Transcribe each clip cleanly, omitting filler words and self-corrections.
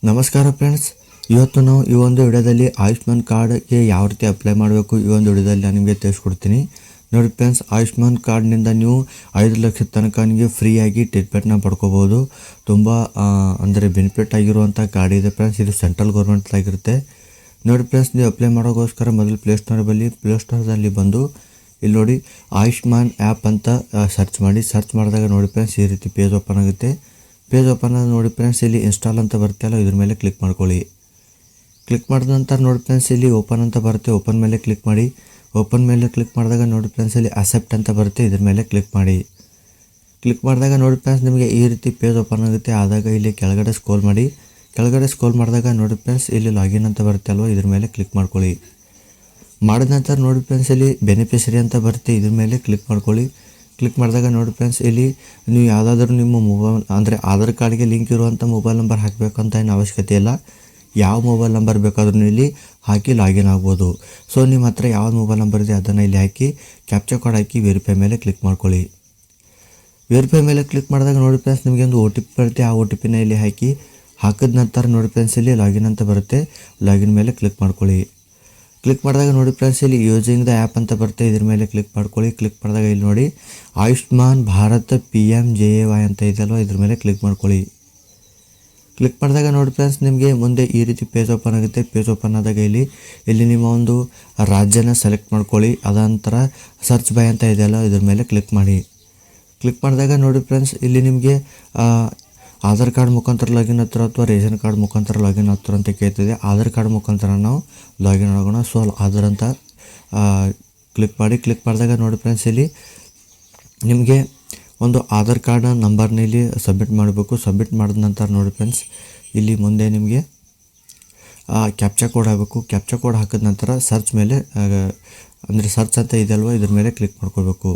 ನಮಸ್ಕಾರ ಫ್ರೆಂಡ್ಸ್, ಇವತ್ತು ನಾವು ಈ ಒಂದು ವಿಡಿಯೋದಲ್ಲಿ ಆಯುಷ್ಮಾನ್ ಕಾರ್ಡ್ಗೆ ಯಾವ ರೀತಿ ಅಪ್ಲೈ ಮಾಡಬೇಕು ಈ ಒಂದು ವಿಡಿಯೋದಲ್ಲಿ ನಾನು ನಿಮಗೆ ತಿಳಿಸ್ಕೊಡ್ತೀನಿ. ನೋಡಿ ಫ್ರೆಂಡ್ಸ್, ಆಯುಷ್ಮಾನ್ ಕಾರ್ಡ್ನಿಂದ ನೀವು 5 ಲಕ್ಷದ ತನಕ ನಿಮಗೆ ಫ್ರೀಯಾಗಿ ಟ್ರೀಟ್ಮೆಂಟ್ನ ಪಡ್ಕೋಬೋದು. ತುಂಬ ಅಂದರೆ ಬೆನಿಫಿಟ್ ಆಗಿರುವಂಥ ಕಾರ್ಡ್ ಇದೆ ಫ್ರೆಂಡ್ಸ್. ಇದು ಸೆಂಟ್ರಲ್ ಗೌರ್ಮೆಂಟ್ದಾಗಿರುತ್ತೆ. ನೋಡಿ ಫ್ರೆಂಡ್ಸ್, ನೀವು ಅಪ್ಲೈ ಮಾಡೋಕ್ಕೋಸ್ಕರ ಮೊದಲು ಪ್ಲೇಸ್ಟೋರಲ್ಲಿ ಬಂದು ಇಲ್ಲಿ ನೋಡಿ ಆಯುಷ್ಮಾನ್ ಆ್ಯಪ್ ಅಂತ ಸರ್ಚ್ ಮಾಡಿ. ಸರ್ಚ್ ಮಾಡಿದಾಗ ನೋಡಿ ಫ್ರೆಂಡ್ಸ್, ಈ ರೀತಿ ಪೇಜ್ ಓಪನ್ ಆಗುತ್ತೆ. ಪೇಜ್ ಓಪನ್ ಆದ ನೋಡಿ ಫ್ರೆಂಡ್ಸ್, ಇಲ್ಲಿ ಇನ್ಸ್ಟಾಲ್ ಅಂತ ಬರುತ್ತಲ್ಲ, ಇದ್ರ ಮೇಲೆ ಕ್ಲಿಕ್ ಮಾಡ್ಕೊಳ್ಳಿ. ಕ್ಲಿಕ್ ಮಾಡಿದ ನಂತರ ನೋಡಿ ಫ್ರೆಂಡ್ಸ್, ಇಲ್ಲಿ ಓಪನ್ ಅಂತ ಬರುತ್ತೆ. ಓಪನ್ ಮೇಲೆ ಕ್ಲಿಕ್ ಮಾಡಿ. ಓಪನ್ ಮೇಲೆ ಕ್ಲಿಕ್ ಮಾಡಿದಾಗ ನೋಡಿ ಫ್ರೆಂಡ್ಸ್, ಇಲ್ಲಿ ಅಕ್ಸೆಪ್ಟ್ ಅಂತ ಬರುತ್ತೆ. ಇದ್ರ ಮೇಲೆ ಕ್ಲಿಕ್ ಮಾಡಿ. ಕ್ಲಿಕ್ ಮಾಡಿದಾಗ ನೋಡಿ ಫ್ರೆಂಡ್ಸ್, ನಿಮಗೆ ಈ ರೀತಿ ಪೇಜ್ ಓಪನ್ ಆಗುತ್ತೆ. ಆದಾಗ ಇಲ್ಲಿ ಕೆಳಗಡೆ ಸ್ಕ್ರೋಲ್ ಮಾಡಿ. ಕೆಳಗಡೆ ಸ್ಕ್ರೋಲ್ ಮಾಡಿದಾಗ ನೋಡಿ ಫ್ರೆಂಡ್ಸ್, ಇಲ್ಲಿ ಲಾಗಿನ್ ಅಂತ ಬರುತ್ತೆ ಅಲ್ವಾ, ಇದ್ರ ಮೇಲೆ ಕ್ಲಿಕ್ ಮಾಡ್ಕೊಳ್ಳಿ. ಮಾಡಿದ ನಂತರ ನೋಡಿ ಫ್ರೆಂಡ್ಸ್, ಇಲ್ಲಿ ಬೆನಿಫಿಷರಿ ಅಂತ ಬರುತ್ತೆ. ಇದ್ರ ಮೇಲೆ ಕ್ಲಿಕ್ ಮಾಡ್ಕೊಳ್ಳಿ. ಕ್ಲಿಕ್ ಮಾಡಿದಾಗ ನೋಡಿ ಫ್ರೆಂಡ್ಸ್, ಇಲ್ಲಿ ನೀವು ಯಾವುದಾದ್ರೂ ನಿಮ್ಮ ಮೊಬೈಲ್ ಅಂದರೆ ಆಧಾರ್ ಕಾರ್ಡ್ಗೆ ಲಿಂಕ್ ಇರುವಂಥ ಮೊಬೈಲ್ ನಂಬರ್ ಹಾಕಬೇಕಂತ ಏನು ಅವಶ್ಯಕತೆ ಇಲ್ಲ. ಯಾವ ಮೊಬೈಲ್ ನಂಬರ್ ಬೇಕಾದ್ರೂ ಇಲ್ಲಿ ಹಾಕಿ ಲಾಗಿನ್ ಆಗ್ಬೋದು. ಸೊ ನಿಮ್ಮ ಹತ್ರ ಯಾವ್ದು ಮೊಬೈಲ್ ನಂಬರ್ ಇದೆ ಅದನ್ನು ಇಲ್ಲಿ ಹಾಕಿ ಕ್ಯಾಪ್ಚರ್ ಕೋಡ್ ಹಾಕಿ ವೆರಿಫೈ ಮೇಲೆ ಕ್ಲಿಕ್ ಮಾಡ್ಕೊಳ್ಳಿ. ವೆರಿಫೈ ಮೇಲೆ ಕ್ಲಿಕ್ ಮಾಡಿದಾಗ ನೋಡಿ ಫ್ರೆಂಡ್ಸ್, ನಿಮಗೆ ಒಂದು OTP ಬರುತ್ತೆ. ಆ OTPನ ಇಲ್ಲಿ ಹಾಕಿ ಹಾಕಿದ ನಂತರ ನೋಡಿ ಫ್ರೆಂಡ್ಸ್, ಇಲ್ಲಿ ಲಾಗಿನ್ ಅಂತ ಬರುತ್ತೆ. ಲಾಗಿನ್ ಮೇಲೆ ಕ್ಲಿಕ್ ಮಾಡ್ಕೊಳ್ಳಿ. ಕ್ಲಿಕ್ ಮಾಡಿದಾಗ ನೋಡಿ ಫ್ರೆಂಡ್ಸ್, ಇಲ್ಲಿ ಯೂಸಿಂಗ್ ದ ಆ್ಯಪ್ ಅಂತ ಬರುತ್ತೆ. ಇದ್ರ ಮೇಲೆ ಕ್ಲಿಕ್ ಮಾಡ್ಕೊಳ್ಳಿ. ಕ್ಲಿಕ್ ಮಾಡಿದಾಗ ಇಲ್ಲಿ ನೋಡಿ ಆಯುಷ್ಮಾನ್ ಭಾರತ್ PMJAY ಅಂತ ಇದೆಯಲ್ವ, ಇದ್ರ ಮೇಲೆ ಕ್ಲಿಕ್ ಮಾಡ್ಕೊಳ್ಳಿ. ಕ್ಲಿಕ್ ಮಾಡಿದಾಗ ನೋಡಿ ಫ್ರೆಂಡ್ಸ್, ನಿಮಗೆ ಮುಂದೆ ಈ ರೀತಿ ಪೇಜ್ ಓಪನ್ ಆಗುತ್ತೆ. ಪೇಜ್ ಓಪನ್ ಆದಾಗ ಇಲ್ಲಿ ನಿಮ್ಮ ಒಂದು ರಾಜ್ಯನ ಸೆಲೆಕ್ಟ್ ಮಾಡ್ಕೊಳ್ಳಿ. ಅದಂತರ ಸರ್ಚ್ ಬೈ ಅಂತ ಇದೆಯಲ್ಲ, ಇದ್ರ ಮೇಲೆ ಕ್ಲಿಕ್ ಮಾಡಿ. ಕ್ಲಿಕ್ ಮಾಡಿದಾಗ ನೋಡಿ ಫ್ರೆಂಡ್ಸ್, ಇಲ್ಲಿ ನಿಮಗೆ ಆಧಾರ್ ಕಾರ್ಡ್ ಮುಖಾಂತರ ಲಾಗಿನ್ ಹತ್ರ ಅಥವಾ ರೇಷನ್ ಕಾರ್ಡ್ ಮುಖಾಂತರ ಲಾಗಿನ್ ಹತ್ರ ಅಂತ ಕೇಳ್ತಿದೆ. ಆಧಾರ್ ಕಾರ್ಡ್ ಮುಖಾಂತರ ನಾವು ಲಾಗಿನ್ ಆಗೋಣ. ಸೊ ಆಧಾರ್ ಅಂತ ಕ್ಲಿಕ್ ಮಾಡಿ. ಕ್ಲಿಕ್ ಮಾಡಿದಾಗ ನೋಡಿ ಫ್ರೆಂಡ್ಸ್, ಇಲ್ಲಿ ನಿಮಗೆ ಒಂದು ಆಧಾರ್ ಕಾರ್ಡ್ ನಂಬರ್ನ ಇಲ್ಲಿ ಸಬ್ಮಿಟ್ ಮಾಡಬೇಕು. ಸಬ್ಮಿಟ್ ಮಾಡಿದ ನಂತರ ನೋಡಿ ಫ್ರೆಂಡ್ಸ್, ಇಲ್ಲಿ ಮುಂದೆ ನಿಮಗೆ ಕ್ಯಾಪ್ಚಾ ಕೋಡ್ ಹಾಕಬೇಕು. ಕ್ಯಾಪ್ಚಾ ಕೋಡ್ ಹಾಕಿದ ನಂತರ ಸರ್ಚ್ ಮೇಲೆ ಅಂದರೆ ಸರ್ಚ್ ಅಂತ ಇದೆಯಲ್ವ, ಇದ್ರ ಮೇಲೆ ಕ್ಲಿಕ್ ಮಾಡ್ಕೋಬೇಕು.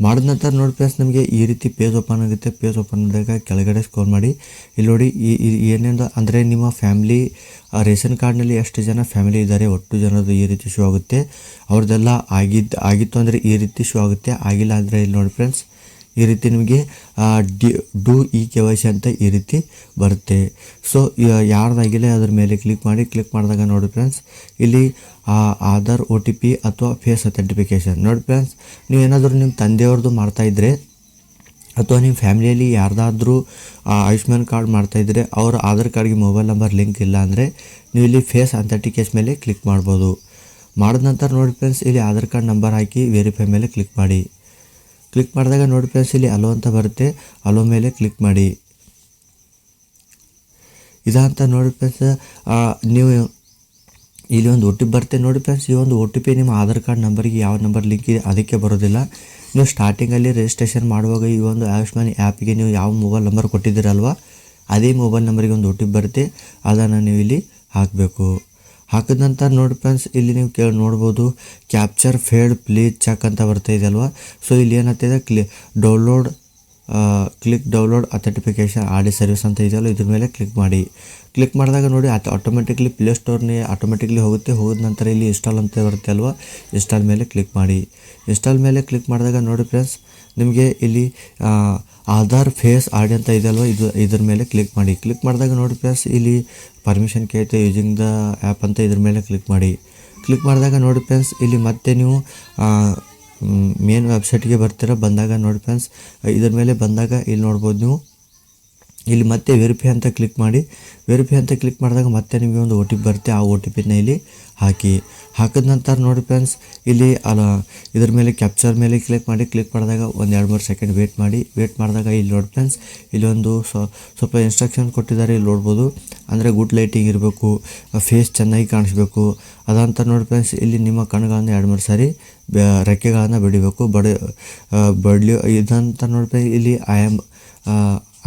ಮಾಡಿದ ನಂತರ ನೋಡಿ ಫ್ರೆಂಡ್ಸ್, ನಿಮಗೆ ಈ ರೀತಿ ಪೇಜ್ ಓಪನ್ ಆಗುತ್ತೆ. ಪೇಜ್ ಓಪನ್ ಆದಾಗ ಕೆಳಗಡೆ ಸ್ಕ್ರೋಲ್ ಮಾಡಿ. ಇಲ್ಲಿ ನೋಡಿ ಏನೇನು ಅಂದರೆ ನಿಮ್ಮ ಫ್ಯಾಮಿಲಿ ರೇಷನ್ ಕಾರ್ಡ್ನಲ್ಲಿ ಎಷ್ಟು ಜನ ಫ್ಯಾಮಿಲಿ ಇದ್ದಾರೆ ಒಟ್ಟು ಜನರದ್ದು ಈ ರೀತಿ ಶೋ ಆಗುತ್ತೆ. ಅವ್ರದ್ದೆಲ್ಲ ಆಗಿತ್ತು ಅಂದರೆ ಈ ರೀತಿ ಶೋ ಆಗುತ್ತೆ. ಆಗಿಲ್ಲ ಅಂದರೆ ಇಲ್ಲಿ ನೋಡಿ ಫ್ರೆಂಡ್ಸ್, ಈ ರೀತಿ ನಿಮಗೆ ಡೂ KYC ಅಂತ ಈ ರೀತಿ ಬರುತ್ತೆ. ಸೊ ಯಾರ್ದಾಗಿಲ್ಲ ಅದ್ರ ಮೇಲೆ ಕ್ಲಿಕ್ ಮಾಡಿ. ಕ್ಲಿಕ್ ಮಾಡಿದಾಗ ನೋಡಿ ಫ್ರೆಂಡ್ಸ್, ಇಲ್ಲಿ ಆಧಾರ್ OTP ಅಥವಾ ಫೇಸ್ ಅಥೆಂಟಿಫಿಕೇಷನ್. ನೋಡಿ ಫ್ರೆಂಡ್ಸ್, ನೀವು ಏನಾದರೂ ನಿಮ್ಮ ತಂದೆಯವ್ರದ್ದು ಮಾಡ್ತಾಯಿದ್ರೆ ಅಥವಾ ನಿಮ್ಮ ಫ್ಯಾಮಿಲಿಯಲ್ಲಿ ಯಾರ್ದಾದ್ರೂ ಆಯುಷ್ಮಾನ್ ಕಾರ್ಡ್ ಮಾಡ್ತಾಯಿದ್ರೆ ಅವ್ರ ಆಧಾರ್ ಕಾರ್ಡ್ಗೆ ಮೊಬೈಲ್ ನಂಬರ್ ಲಿಂಕ್ ಇಲ್ಲ ಅಂದರೆ ನೀವು ಇಲ್ಲಿ ಫೇಸ್ ಅಥೆಂಟಿಕೇಷನ್ ಮೇಲೆ ಕ್ಲಿಕ್ ಮಾಡ್ಬೋದು. ಮಾಡಿದ ನಂತರ ನೋಡಿ ಫ್ರೆಂಡ್ಸ್, ಇಲ್ಲಿ ಆಧಾರ್ ಕಾರ್ಡ್ ನಂಬರ್ ಹಾಕಿ ವೆರಿಫೈ ಮೇಲೆ ಕ್ಲಿಕ್ ಮಾಡಿ. ಕ್ಲಿಕ್ ಮಾಡಿದಾಗ ನೋಡಿ ಫ್ರೆಂಡ್ಸ್, ಇಲ್ಲಿ ಅಲೋ ಅಂತ ಬರುತ್ತೆ. ಅಲೋ ಮೇಲೆ ಕ್ಲಿಕ್ ಮಾಡಿ. ಇದಂತ ನೋಡಿ ಫ್ರೆಂಡ್ಸ್, ನೀವು ಇಲ್ಲಿ ಒಂದು OTP ಬರುತ್ತೆ. ನೋಡಿ ಫ್ರೆಂಡ್ಸ್, ಈ ಒಂದು OTP ನಿಮ್ಮ ಆಧಾರ್ ಕಾರ್ಡ್ ನಂಬರ್ಗೆ ಯಾವ ನಂಬರ್ ಲಿಂಕ್ ಇದೆ ಅದಕ್ಕೆ ಬರೋದಿಲ್ಲ. ನೀವು ಸ್ಟಾರ್ಟಿಂಗಲ್ಲಿ ರಿಜಿಸ್ಟ್ರೇಷನ್ ಮಾಡುವಾಗ ಈ ಒಂದು ಆಯುಷ್ಮಾನ್ ಆ್ಯಪಿಗೆ ನೀವು ಯಾವ ಮೊಬೈಲ್ ನಂಬರ್ ಕೊಟ್ಟಿದ್ದೀರಲ್ವ, ಅದೇ ಮೊಬೈಲ್ ನಂಬರಿಗೆ ಒಂದು OTP ಬರುತ್ತೆ. ಅದನ್ನು ನೀವು ಇಲ್ಲಿ ಹಾಕಬೇಕು. ಹಾಕಿದ ನಂತರ ನೋಡಿ ಫ್ರೆಂಡ್ಸ್, ಇಲ್ಲಿ ನೀವು ನೋಡ್ಬೋದು ಕ್ಯಾಪ್ಚರ್ ಫೇಲ್ಡ್ ಪ್ಲೀಸ್ ಚೆಕ್ ಅಂತ ಬರ್ತಾ ಇದೆಯಲ್ವ. ಸೊ ಇಲ್ಲಿ ಏನಾಗ್ತಿದೆ ಕ್ಲಿಕ್ ಡೌನ್ಲೋಡ್ ಅಥೆಂಟಿಫಿಕೇಷನ್ ಆಡಿ ಸರ್ವಿಸ್ ಅಂತ ಇದೆಯಲ್ಲ, ಇದ್ರ ಮೇಲೆ ಕ್ಲಿಕ್ ಮಾಡಿ. ಕ್ಲಿಕ್ ಮಾಡಿದಾಗ ನೋಡಿ ಆಟೋಮೆಟಿಕ್ಲಿ ಪ್ಲೇಸ್ಟೋರ್ನೇ ಆಟೋಮೆಟಿಕ್ಲಿ ಹೋಗುತ್ತೆ. ಹೋದ ನಂತರ ಇಲ್ಲಿ ಇನ್ಸ್ಟಾಲ್ ಅಂತ ಬರುತ್ತೆ ಅಲ್ವಾ, ಇನ್ಸ್ಟಾಲ್ ಮೇಲೆ ಕ್ಲಿಕ್ ಮಾಡಿ. ಇನ್ಸ್ಟಾಲ್ ಮೇಲೆ ಕ್ಲಿಕ್ ಮಾಡಿದಾಗ ನೋಡಿ ಫ್ರೆಂಡ್ಸ್, ನಿಮಗೆ ಇಲ್ಲಿ ಆಧಾರ್ ಫೇಸ್ ID ಅಂತ ಇದೆಯಲ್ವ, ಇದ್ರ ಮೇಲೆ ಕ್ಲಿಕ್ ಮಾಡಿ. ಕ್ಲಿಕ್ ಮಾಡಿದಾಗ ನೋಡಿ ಫ್ರೆಂಡ್ಸ್, ಇಲ್ಲಿ ಪರ್ಮಿಷನ್ ಕೇಳುತ್ತೆ ಯೂಸಿಂಗ್ ದ ಆ್ಯಪ್ ಅಂತ ಇದ್ರ ಮೇಲೆ ಕ್ಲಿಕ್ ಮಾಡಿ. ಕ್ಲಿಕ್ ಮಾಡಿದಾಗ ನೋಡಿ ಫ್ರೆಂಡ್ಸ್, ಇಲ್ಲಿ ಮತ್ತೆ ನೀವು ಮೇನ್ ವೆಬ್ಸೈಟ್ಗೆ ಬಂದಾಗ ನೋಡಿ ಫ್ರೆಂಡ್ಸ್, ಇದ್ರ ಮೇಲೆ ಬಂದಾಗ ಇಲ್ಲಿ ನೋಡ್ಬೋದು ನೀವು ಇಲ್ಲಿ ಮತ್ತೆ ವೆರಿಫೈ ಅಂತ ಕ್ಲಿಕ್ ಮಾಡಿ. ವೆರಿಫೈ ಅಂತ ಕ್ಲಿಕ್ ಮಾಡಿದಾಗ ಮತ್ತೆ ನಿಮಗೆ ಒಂದು OTP ಬರುತ್ತೆ. ಆ OTPನ ಇಲ್ಲಿ ಹಾಕಿ. ಹಾಕಿದ ನಂತರ ನೋಡಿ ಫ್ರೆಂಡ್ಸ್, ಇಲ್ಲಿ ಇದ್ರ ಮೇಲೆ ಕ್ಯಾಪ್ಚರ್ ಮೇಲೆ ಕ್ಲಿಕ್ ಮಾಡಿ. ಕ್ಲಿಕ್ ಮಾಡಿದಾಗ ಒಂದು 2-3 ಸೆಕೆಂಡ್ ವೇಟ್ ಮಾಡಿ. ವೇಟ್ ಮಾಡಿದಾಗ ಇಲ್ಲಿ ನೋಡಿ ಫ್ರೆಂಡ್ಸ್, ಇಲ್ಲೊಂದು ಸ್ವಲ್ಪ ಇನ್ಸ್ಟ್ರಕ್ಷನ್ ಕೊಟ್ಟಿದ್ದಾರೆ. ಇಲ್ಲಿ ನೋಡ್ಬೋದು ಅಂದರೆ ಗುಡ್ ಲೈಟಿಂಗ್ ಇರಬೇಕು, ಫೇಸ್ ಚೆನ್ನಾಗಿ ಕಾಣಿಸ್ಬೇಕು. ಅದಂತ ನೋಡಿ ಫ್ರೆಂಡ್ಸ್, ಇಲ್ಲಿ ನಿಮ್ಮ ಕಣ್ಣುಗಳನ್ನು 2-3 ಸಾರಿ ರೆಕ್ಕೆಗಳನ್ನು ಬಡಲಿ ಇದಂತ ನೋಡಿ. ಇಲ್ಲಿ ಐ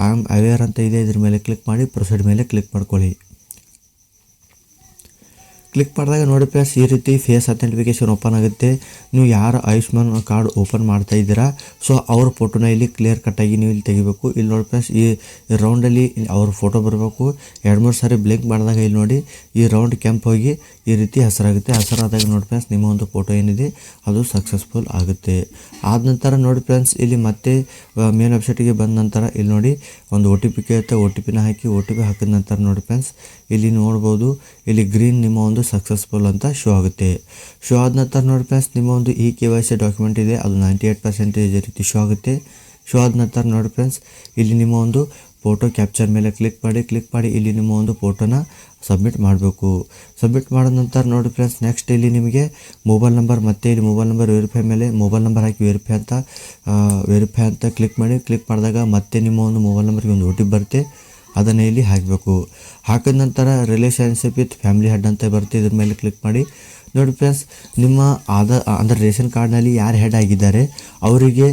ಆಮ್ ಅವೇರ್ ಅಂತ ಇದೆ. ಇದ್ರ ಮೇಲೆ ಕ್ಲಿಕ್ ಮಾಡಿ. ಪ್ರೊಸೀಡ್ ಮೇಲೆ ಕ್ಲಿಕ್ ಮಾಡ್ಕೊಳ್ಳಿ. ಕ್ಲಿಕ್ ಮಾಡಿದಾಗ ನೋಡಿ ಫ್ರೆಂಡ್ಸ್, ಈ ರೀತಿ ಫೇಸ್ ಅಥೆಂಟಿಫಿಕೇಷನ್ ಓಪನ್ ಆಗುತ್ತೆ. ನೀವು ಯಾರು ಆಯುಷ್ಮಾನ್ ಕಾರ್ಡ್ ಓಪನ್ ಮಾಡ್ತಾ ಇದ್ದೀರಾ ಸೊ ಅವ್ರ ಫೋಟೋನ ಇಲ್ಲಿ ಕ್ಲಿಯರ್ ಕಟ್ಟಾಗಿ ನೀವು ಇಲ್ಲಿ ತೆಗಿಬೇಕು. ಇಲ್ಲಿ ನೋಡಿ ಫ್ರೆಂಡ್ಸ್, ಈ ರೌಂಡಲ್ಲಿ ಅವ್ರ ಫೋಟೋ ಬರಬೇಕು. 2-3 ಸಾರಿ ಬ್ಲಿಂಕ್ ಮಾಡಿದಾಗ ಇಲ್ಲಿ ನೋಡಿ ಈ ರೌಂಡ್ ಕೆಂಪ್ ಹೋಗಿ ಈ ರೀತಿ ಹೆಸರಾಗುತ್ತೆ. ಹೆಸರಾದಾಗ ನೋಡಿ ಫ್ರೆಂಡ್ಸ್, ನಿಮ್ಮ ಒಂದು ಫೋಟೋ ಏನಿದೆ ಅದು ಸಕ್ಸಸ್ಫುಲ್ ಆಗುತ್ತೆ. ಆದ ನಂತರ ನೋಡಿ ಫ್ರೆಂಡ್ಸ್, ಇಲ್ಲಿ ಮತ್ತೆ ಮೇನ್ ವೆಬ್ಸೈಟಿಗೆ ಬಂದ ನಂತರ ಇಲ್ಲಿ ನೋಡಿ ಒಂದು ಒ ಟಿ ಪಿ ಕೇಳುತ್ತೆ, ಒ ಟಿ ಪಿನ ಹಾಕಿ ಒ ಟಿ ಪಿ ಹಾಕಿದ ನಂತರ ನೋಡಿ ಫ್ರೆಂಡ್ಸ್ ಇಲ್ಲಿ ನೋಡ್ಬೋದು, ಇಲ್ಲಿ ಗ್ರೀನ್ ನಿಮ್ಮ ಒಂದು ಸಕ್ಸಸ್ಫುಲ್ ಅಂತ ಶೋ ಆಗುತ್ತೆ. ಶೋ ಆದ ನಂತರ ನೋಡಿ ಫ್ರೆಂಡ್ಸ್ ನಿಮ್ಮ ಒಂದು ಈ KYC ಡಾಕ್ಯುಮೆಂಟ್ ಇದೆ ಅದು 98% ರೀತಿ ಶೋ ಆಗುತ್ತೆ. ಶೋ ಆದ ನಂತರ ನೋಡಿ ಫ್ರೆಂಡ್ಸ್ ಇಲ್ಲಿ ನಿಮ್ಮ ಒಂದು ಫೋಟೋ ಕ್ಯಾಪ್ಚರ್ ಮೇಲೆ ಕ್ಲಿಕ್ ಮಾಡಿ ಇಲ್ಲಿ ನಿಮ್ಮ ಒಂದು ಫೋಟೋನ ಸಬ್ಮಿಟ್ ಮಾಡಬೇಕು. ಸಬ್ಮಿಟ್ ಮಾಡಿದ ನಂತರ ನೋಡಿ ಫ್ರೆಂಡ್ಸ್ ನೆಕ್ಸ್ಟ್ ಇಲ್ಲಿ ನಿಮಗೆ ಮೊಬೈಲ್ ನಂಬರ್, ಮತ್ತು ಇಲ್ಲಿ ಮೊಬೈಲ್ ನಂಬರ್ ವೆರಿಫೈ ಮೇಲೆ ಮೊಬೈಲ್ ನಂಬರ್ ಹಾಕಿ ವೆರಿಫೈ ಅಂತ ಕ್ಲಿಕ್ ಮಾಡಿದಾಗ ಮತ್ತೆ ನಿಮ್ಮ ಒಂದು ಮೊಬೈಲ್ ನಂಬರ್ಗೆ ಒಂದು OTP ಬರುತ್ತೆ, ಅದನ್ನು ಇಲ್ಲಿ ಹಾಕಬೇಕು. ಹಾಕಿದ ನಂತರ ರಿಲೇಷನ್ಶಿಪ್ ವಿತ್ ಫ್ಯಾಮಿಲಿ ಹೆಡ್ ಅಂತ ಬರುತ್ತೆ, ಇದ್ರ ಮೇಲೆ ಕ್ಲಿಕ್ ಮಾಡಿ. ನೋಡಿ ಫ್ರೆಂಡ್ಸ್ ನಿಮ್ಮ ಅಂದರೆ ರೇಷನ್ ಕಾರ್ಡ್ನಲ್ಲಿ ಯಾರು ಹೆಡ್ ಆಗಿದ್ದಾರೆ ಅವರಿಗೆ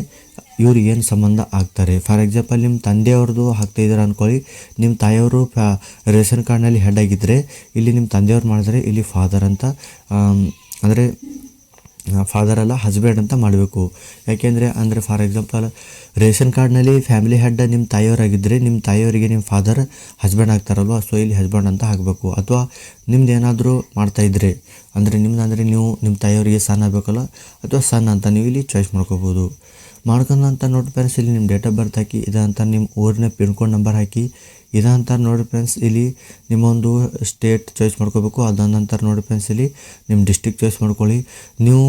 ಇವ್ರು ಏನು ಸಂಬಂಧ ಆಗ್ತಾರೆ. ಫಾರ್ ಎಕ್ಸಾಂಪಲ್ ನಿಮ್ಮ ತಂದೆಯವ್ರದ್ದು ಹಾಕ್ತಾಯಿದ್ದಾರೆ ಅಂದ್ಕೊಳ್ಳಿ, ನಿಮ್ಮ ತಾಯಿಯವರು ರೇಷನ್ ಕಾರ್ಡ್ನಲ್ಲಿ ಹೆಡ್ ಆಗಿದ್ದರೆ ಇಲ್ಲಿ ನಿಮ್ಮ ತಂದೆಯವ್ರು ಮಾಡಿದ್ರೆ ಇಲ್ಲಿ ಫಾದರ್ ಅಂತ, ಅಂದರೆ ಫಾದರ್ ಅಲ್ಲ ಹಸ್ಬೆಂಡ್ ಅಂತ ಮಾಡಬೇಕು. ಯಾಕೆಂದರೆ ಫಾರ್ ಎಕ್ಸಾಂಪಲ್ ರೇಷನ್ ಕಾರ್ಡ್ನಲ್ಲಿ ಫ್ಯಾಮಿಲಿ ಹೆಡ್ ನಿಮ್ಮ ತಾಯಿಯವರಾಗಿದ್ದರೆ ನಿಮ್ಮ ತಾಯಿಯವರಿಗೆ ನಿಮ್ಮ ಫಾದರ್ ಹಸ್ಬೆಂಡ್ ಆಗ್ತಾರಲ್ವ, ಸೊ ಇಲ್ಲಿ ಹಸ್ಬೆಂಡ್ ಅಂತ ಹಾಕಬೇಕು. ಅಥವಾ ನಿಮ್ದು ಏನಾದರೂ ಮಾಡ್ತಾಯಿದ್ರೆ ಅಂದರೆ ನೀವು ನಿಮ್ಮ ತಾಯಿಯವರಿಗೆ ಸನ್ ಆಗಬೇಕಲ್ಲ, ಅಥವಾ ಸನ್ ಅಂತ ನೀವು ಇಲ್ಲಿ ಚಾಯ್ಸ್ ಮಾಡ್ಕೋಬೋದು. ಮಾಡ್ಕೊಂಡಂತ ನೋಡಿ ಫ್ರೆಂಡ್ಸ್ ಇಲ್ಲಿ ನಿಮ್ಮ ಡೇಟ್ ಆಫ್ ಬರ್ತ್ ಹಾಕಿ, ಇದಂತ ನಿಮ್ಮ ಊರಿನ ಪಿನ್ ಕೋಡ್ ನಂಬರ್ ಹಾಕಿ, ಇದಂತ ನೋಡಿ ಫ್ರೆಂಡ್ಸ್ ಇಲ್ಲಿ ನಿಮ್ಮೊಂದು ಸ್ಟೇಟ್ ಚಾಯ್ಸ್ ಮಾಡ್ಕೋಬೇಕು. ಅದಾದ ನಂತರ ನೋಡಿ ಫ್ರೆಂಡ್ಸ್ ಇಲ್ಲಿ ನಿಮ್ಮ ಡಿಸ್ಟಿಕ್ ಚಾಯ್ಸ್ ಮಾಡ್ಕೊಳ್ಳಿ. ನೀವು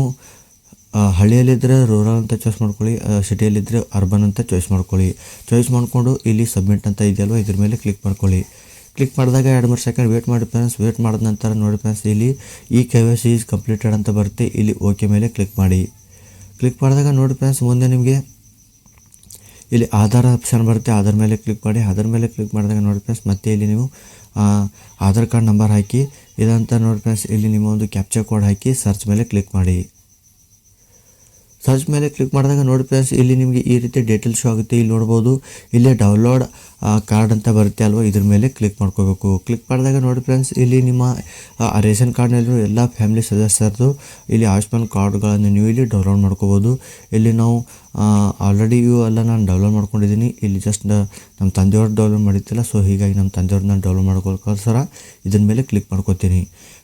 ಹಳ್ಳಿಯಲ್ಲಿದ್ದರೆ ರೂರಲ್ ಅಂತ ಚಾಯ್ಸ್ ಮಾಡ್ಕೊಳ್ಳಿ, ಸಿಟಿಯಲ್ಲಿದ್ದರೆ ಅರ್ಬನ್ ಅಂತ ಚಾಯ್ಸ್ ಮಾಡ್ಕೊಳ್ಳಿ. ಚಾಯ್ಸ್ ಮಾಡಿಕೊಂಡು ಇಲ್ಲಿ ಸಬ್ಮಿಟ್ ಅಂತ ಇದೆಯಲ್ವ ಇದ್ರ ಮೇಲೆ ಕ್ಲಿಕ್ ಮಾಡ್ಕೊಳ್ಳಿ. ಕ್ಲಿಕ್ ಮಾಡಿದಾಗ 2-3 ಸೆಕೆಂಡ್ ವೇಟ್ ಮಾಡಿ ಫ್ರೆಂಡ್ಸ್. ವೇಟ್ ಮಾಡಿದ ನಂತರ ನೋಡಿ ಫ್ರೆಂಡ್ಸ್ ಇಲ್ಲಿ ಈ KYC ಈಸ್ ಕಂಪ್ಲೀಟೆಡ್ ಅಂತ ಬರುತ್ತೆ, ಇಲ್ಲಿ ಓಕೆ ಮೇಲೆ ಕ್ಲಿಕ್ ಮಾಡಿ. ಕ್ಲಿಕ್ ಮಾಡಿದಾಗ ನೋಡಿ ಫ್ರೆಂಡ್ಸ್ ಮುಂದೆ ನಿಮಗೆ ಇಲ್ಲಿ ಆಧಾರ್ ಆಪ್ಷನ್ ಬರುತ್ತೆ, ಆಧಾರ್ ಮೇಲೆ ಕ್ಲಿಕ್ ಮಾಡಿ. ಆಧಾರ್ ಮೇಲೆ ಕ್ಲಿಕ್ ಮಾಡಿದಾಗ ನೋಡಿ ಫ್ರೆಂಡ್ಸ್ ಮತ್ತೆ ಇಲ್ಲಿ ನೀವು ಆಧಾರ್ ಕಾರ್ಡ್ ನಂಬರ್ ಹಾಕಿ, ಇದಂತ ನೋಡಿ ಫ್ರೆಂಡ್ಸ್ ಇಲ್ಲಿ ನಿಮ್ಮ ಒಂದು ಕ್ಯಾಪ್ಚರ್ ಕೋಡ್ ಹಾಕಿ ಸರ್ಚ್ ಮೇಲೆ ಕ್ಲಿಕ್ ಮಾಡಿ. ಸರ್ಚ್ ಮೇಲೆ ಕ್ಲಿಕ್ ಮಾಡಿದಾಗ ನೋಡಿ ಫ್ರೆಂಡ್ಸ್ ಇಲ್ಲಿ ನಿಮಗೆ ಈ ರೀತಿ ಡೀಟೇಲ್ಸ್ ಶೋ ಆಗುತ್ತೆ. ಇಲ್ಲಿ ನೋಡ್ಬೋದು ಇಲ್ಲೇ ಡೌನ್ಲೋಡ್ ಕಾರ್ಡ್ ಅಂತ ಬರುತ್ತೆ ಅಲ್ವ, ಇದ್ರ ಮೇಲೆ ಕ್ಲಿಕ್ ಮಾಡ್ಕೋಬೇಕು. ಕ್ಲಿಕ್ ಮಾಡಿದಾಗ ನೋಡಿ ಫ್ರೆಂಡ್ಸ್ ಇಲ್ಲಿ ನಿಮ್ಮ ರೇಷನ್ ಕಾರ್ಡ್ನಲ್ಲಿರೋ ಎಲ್ಲ ಫ್ಯಾಮಿಲಿ ಸದಸ್ಯರದು ಇಲ್ಲಿ ಆಯುಷ್ಮಾನ್ ಕಾರ್ಡ್ಗಳನ್ನು ನೀವು ಇಲ್ಲಿ ಡೌನ್ಲೋಡ್ ಮಾಡ್ಕೋಬೋದು. ಇಲ್ಲಿ ನಾವು ಆಲ್ರೆಡಿ ಇವೆಲ್ಲ ನಾನು ಡೌನ್ಲೋಡ್ ಮಾಡ್ಕೊಂಡಿದ್ದೀನಿ. ಇಲ್ಲಿ ಜಸ್ಟ್ ನಮ್ಮ ತಂದೆಯವ್ರು ಡೌನ್ಲೋಡ್ ಮಾಡಿದ್ದಿಲ್ಲ, ಸೊ ಹೀಗಾಗಿ ನಮ್ಮ ತಂದೆಯವ್ರನ್ನ ಡೌನ್ಲೋಡ್ ಮಾಡ್ಕೋಸ್ಕರ ಇದ್ರ ಮೇಲೆ ಕ್ಲಿಕ್ ಮಾಡ್ಕೋತೀನಿ.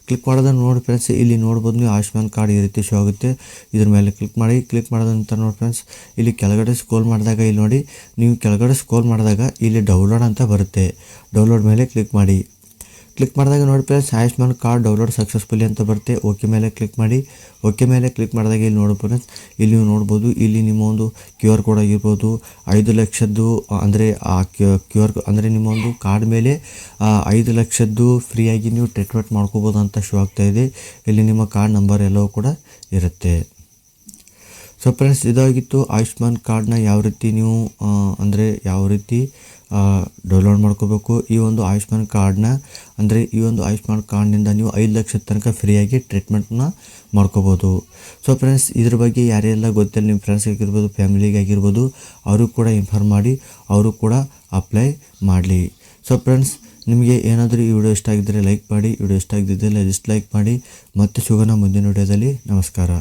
ಕ್ಲಿಕ್ ಮಾಡೋದನ್ನ ನೋಡಿ ಫ್ರೆಂಡ್ಸ್ ಇಲ್ಲಿ ನೋಡ್ಬೋದು ನೀವು ಆಯುಷ್ಮಾನ್ ಕಾರ್ಡ್ ಈ ರೀತಿ ಶೋ ಆಗುತ್ತೆ. ಇದ್ರ ಮೇಲೆ ಕ್ಲಿಕ್ ಮಾಡಿ. ಕ್ಲಿಕ್ ಮಾಡೋದ ನಂತರ ನೋಡಿ ಫ್ರೆಂಡ್ಸ್ ಇಲ್ಲಿ ಕೆಳಗಡೆ ಸ್ಕ್ರೋಲ್ ಮಾಡಿದಾಗ ಇಲ್ಲಿ ನೋಡಿ, ನೀವು ಕೆಳಗಡೆ ಸ್ಕ್ರೋಲ್ ಮಾಡಿದಾಗ ಇಲ್ಲಿ ಡೌನ್ಲೋಡ್ ಅಂತ ಬರುತ್ತೆ, ಡೌನ್ಲೋಡ್ ಮೇಲೆ ಕ್ಲಿಕ್ ಮಾಡಿ. ಕ್ಲಿಕ್ ಮಾಡಿದಾಗ ನೋಡಿ friends Ayushman card download successfully ಅಂತ ಬರುತ್ತೆ, ಓಕೆ ಮೇಲೆ ಕ್ಲಿಕ್ ಮಾಡಿ. ಓಕೆ ಮೇಲೆ ಕ್ಲಿಕ್ ಮಾಡಿದಾಗ ಇಲ್ಲಿ ನೋಡಿ ಫ್ರೆಂಡ್ಸ್ ಇಲ್ಲಿ ನೀವು ನೋಡ್ಬೋದು ಇಲ್ಲಿ ನಿಮ್ಮ ಒಂದು QR ಕೋಡ್ ಆಗಿರ್ಬೋದು 5 ಲಕ್ಷದ್ದು, ಅಂದರೆ ಆ QR ಅಂದರೆ ನಿಮ್ಮ ಒಂದು ಕಾರ್ಡ್ ಮೇಲೆ 5 ಲಕ್ಷದ್ದು ಫ್ರೀಯಾಗಿ ನೀವು ಟ್ರೀಟ್ಮೆಂಟ್ ಮಾಡ್ಕೋಬೋದು ಅಂತ ಶೋ ಆಗ್ತಾಯಿದೆ. ಇಲ್ಲಿ ನಿಮ್ಮ ಕಾರ್ಡ್ ನಂಬರ್ ಎಲ್ಲವೂ ಕೂಡ ಇರುತ್ತೆ. ಸೊ ಫ್ರೆಂಡ್ಸ್ ಇದಾಗಿತ್ತು ಆಯುಷ್ಮಾನ್ ಕಾರ್ಡ್ನ ಯಾವ ರೀತಿ ನೀವು ಯಾವ ರೀತಿ ಡೌನ್ಲೋಡ್ ಮಾಡ್ಕೋಬೇಕು. ಈ ಒಂದು ಆಯುಷ್ಮಾನ್ ಕಾರ್ಡ್ನ ಈ ಒಂದು ಆಯುಷ್ಮಾನ್ ಕಾರ್ಡ್ನಿಂದ ನೀವು 5 ಲಕ್ಷದ ತನಕ ಫ್ರೀಯಾಗಿ ಟ್ರೀಟ್ಮೆಂಟ್ನ ಮಾಡ್ಕೋಬೋದು. ಸೊ ಫ್ರೆಂಡ್ಸ್ ಇದ್ರ ಬಗ್ಗೆ ಯಾರೆಲ್ಲ ಗೊತ್ತಿಲ್ಲ ನಿಮ್ಮ ಫ್ರೆಂಡ್ಸ್ಗಾಗಿರ್ಬೋದು ಫ್ಯಾಮಿಲಿಗಾಗಿರ್ಬೋದು ಅವರು ಕೂಡ ಇನ್ಫಾರ್ಮ್ ಮಾಡಿ, ಅವರು ಕೂಡ ಅಪ್ಲೈ ಮಾಡಲಿ. ಸೊ ಫ್ರೆಂಡ್ಸ್ ನಿಮಗೆ ಏನಾದರೂ ಈ ವಿಡಿಯೋ ಇಷ್ಟ ಆಗಿದ್ದರೆ ಲೈಕ್ ಮಾಡಿ, ವಿಡಿಯೋ ಇಷ್ಟ ಆಗಿದ್ದರೆ ಡಿಸ್ಲೈಕ್ ಮಾಡಿ. ಮತ್ತೆ ಸಿಗೋಣ ಮುಂದಿನ ವಿಡಿಯೋದಲ್ಲಿ. ನಮಸ್ಕಾರ.